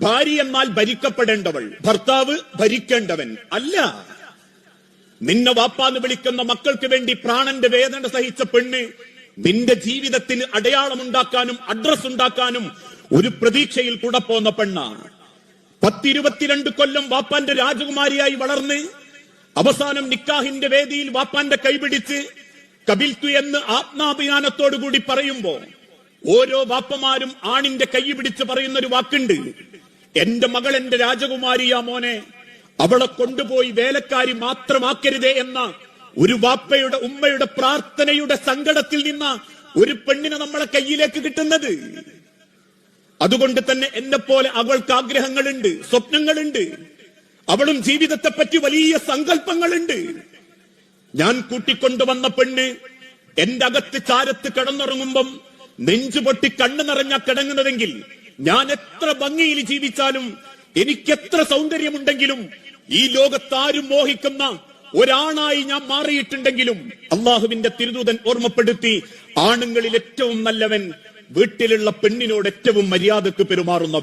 ഭാര്യ എന്നാൽ ഭരിക്കപ്പെടേണ്ടവൾ, ഭർത്താവ് ഭരിക്കേണ്ടവൻ അല്ല. നിന്നെ വാപ്പാന്ന് വിളിക്കുന്ന മക്കൾക്ക് വേണ്ടി പ്രാണന്റെ വേദന സഹിച്ച പെണ്ണ് നിന്റെ ജീവിതത്തിന് അടയാളമുണ്ടാക്കാനും അഡ്രസ് ഉണ്ടാക്കാനും ഒരു പ്രതീക്ഷയിൽ കൂടെ പോന്ന പെണ്ണാണ്. 10-22 കൊല്ലം വാപ്പാന്റെ രാജകുമാരിയായി വളർന്ന് അവസാനം നിക്കാഹിന്റെ വേദിയിൽ വാപ്പാന്റെ കൈപിടിച്ച് കബിൽത്തു എന്ന് ആത്മാഭിമാനത്തോടുകൂടി പറയുമ്പോ ഓരോ വാപ്പമാരും ആണിന്റെ കൈ പിടിച്ച് പറയുന്ന ഒരു വാക്കുണ്ട്, എന്റെ മകൾ എന്റെ രാജകുമാരിയാ മോനെ, അവളെ കൊണ്ടുപോയി വേലക്കാരി മാത്രമാക്കരുതേ എന്ന ഒരു വാപ്പയുടെ ഉമ്മയുടെ പ്രാർത്ഥനയുടെ സങ്കടത്തിൽ നിന്ന ഒരു പെണ്ണിനെ നമ്മളെ കയ്യിലേക്ക് കിട്ടുന്നത്. അതുകൊണ്ട് തന്നെ എന്നെ പോലെ അവൾക്ക് ആഗ്രഹങ്ങളുണ്ട്, സ്വപ്നങ്ങളുണ്ട്, അവളും ജീവിതത്തെപ്പറ്റി വലിയ സങ്കല്പങ്ങളുണ്ട്. ഞാൻ കൂട്ടിക്കൊണ്ടുവന്ന പെണ്ണ് എന്റെ അകത്ത് ചാരത്ത് കിടന്നുറങ്ങുമ്പം നെഞ്ചുപൊട്ടി കണ്ണു നിറഞ്ഞ കിടങ്ങുന്നതെങ്കിൽ ഞാൻ എത്ര ഭംഗിയിൽ ജീവിച്ചാലും എനിക്കെത്ര സൗന്ദര്യമുണ്ടെങ്കിലും ഈ ലോകത്താരും മോഹിക്കുന്ന ഒരാണായി ഞാൻ മാറിയിട്ടുണ്ടെങ്കിലും അള്ളാഹുവിന്റെ തിരുദൂതൻ ഓർമ്മപ്പെടുത്തി, ആണുങ്ങളിൽ ഏറ്റവും നല്ലവൻ വീട്ടിലുള്ള പെണ്ണിനോട് ഏറ്റവും മര്യാദക്ക് പെരുമാറുന്നവൻ.